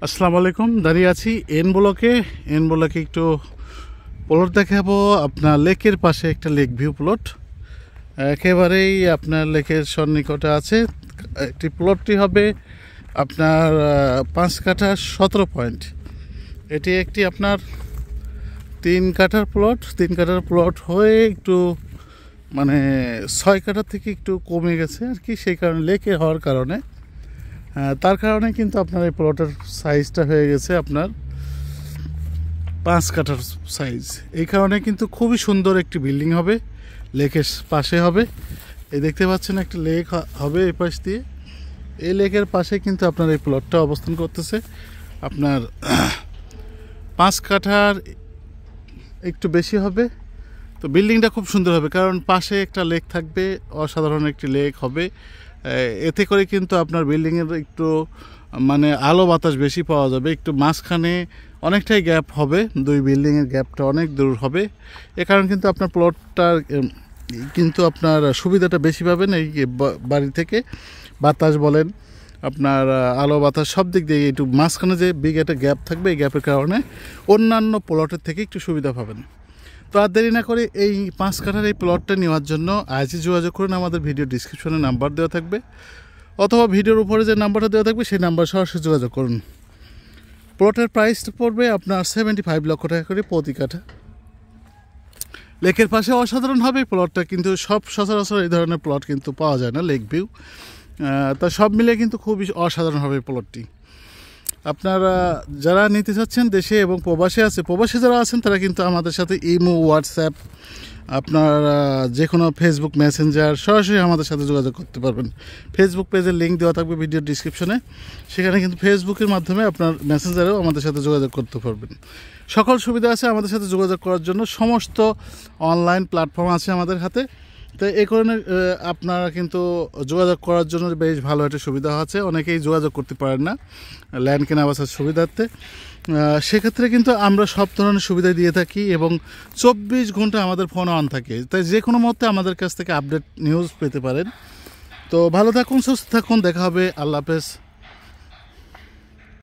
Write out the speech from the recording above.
আসসালামু আলাইকুম। দাঁড়িয়ে আছি এন ব্লকে একটু প্লট দেখাবো। আপনার লেকের পাশে একটা লেক ভিউ প্লট, একেবারেই আপনার লেকের সন্নিকটে আছে। একটি প্লটটি হবে আপনার 5 কাঠা 17 পয়েন্ট। এটি একটি আপনার 3 কাঠার প্লট হয়ে একটু মানে 6 কাঠা থেকে একটু কমে গেছে আর কি। সেই কারণে লেকে হওয়ার কারণে তার কারণে কিন্তু আপনার এই প্লটের সাইজটা হয়ে গেছে আপনার 5 কাঠার সাইজ। এই কারণে কিন্তু খুবই সুন্দর একটি বিল্ডিং হবে, লেকের পাশে হবে। এই দেখতে পাচ্ছেন একটা লেক হবে এই পাশ দিয়ে। এই লেকের পাশে কিন্তু আপনার এই প্লটটা অবস্থান করতেছে। আপনার 5 কাঠার একটু বেশি হবে। তো বিল্ডিংটা খুব সুন্দর হবে, কারণ পাশে একটা লেক থাকবে, অসাধারণ একটি লেক হবে। এতে করে কিন্তু আপনার বিল্ডিংয়ের একটু মানে আলো বাতাস বেশি পাওয়া যাবে। একটু মাঝখানে অনেকটাই গ্যাপ হবে, দুই বিল্ডিংয়ের গ্যাপটা অনেক দূর হবে। এ কারণে কিন্তু আপনার প্লটটার কিন্তু আপনার সুবিধাটা বেশি পাবেন এই বাড়ি থেকে। বাতাস বলেন, আপনার আলো বাতাস সব দিক দিয়ে একটু মাঝখানে যে বিগ একটা গ্যাপ থাকবে, এই গ্যাপের কারণে অন্যান্য প্লটের থেকে একটু সুবিধা পাবেন। তো আর দেরি না করে এই 5 কাঠার এই প্লটটা নেওয়ার জন্য আজই যোগাযোগ করুন। আমাদের ভিডিও ডিসক্রিপশনে নাম্বার দেওয়া থাকবে, অথবা ভিডিওর উপরে যে নাম্বারটা দেওয়া থাকবে সেই নাম্বার সরাসরি যোগাযোগ করুন। প্লটের প্রাইস পড়বে আপনার 75 লক্ষ টাকা করে প্রতি কাঠা। লেকের পাশে অসাধারণ হবে প্লটটা, কিন্তু সব সচরাচর এই ধরনের প্লট কিন্তু পাওয়া যায় না, লেক ভিউ। তা সব মিলে কিন্তু খুবই অসাধারণ হবে প্লটটি। আপনারা যারা নিতে চাচ্ছেন দেশে এবং প্রবাসী যারা আছেন তারা কিন্তু আমাদের সাথে ইমো, হোয়াটসঅ্যাপ, আপনার যে কোনো ফেসবুক মেসেঞ্জার সরাসরি আমাদের সাথে যোগাযোগ করতে পারবেন। ফেসবুক পেজের লিঙ্ক দেওয়া থাকবে ভিডিওর ডিসক্রিপশনে, সেখানে কিন্তু ফেসবুকের মাধ্যমে আপনার মেসেঞ্জারেও আমাদের সাথে যোগাযোগ করতে পারবেন। সকল সুবিধা আছে আমাদের সাথে যোগাযোগ করার জন্য, সমস্ত অনলাইন প্ল্যাটফর্ম আছে আমাদের হাতে। তো এই কারণে আপনারা কিন্তু যোগাযোগ করার জন্য বেশ ভালো একটা সুবিধা আছে। অনেকেই যোগাযোগ করতে পারেন না ল্যান্ড কেনা বেচার সুবিধার্থে, সেক্ষেত্রে কিন্তু আমরা সব ধরনের সুবিধা দিয়ে থাকি এবং 24 ঘন্টা আমাদের ফোন অন থাকে। তাই যে কোনো মুহূর্তে আমাদের কাছ থেকে আপডেট নিউজ পেতে পারেন। তো ভালো থাকুন, সুস্থ থাকুন, দেখা হবে। আল্লাহ হাফেজ।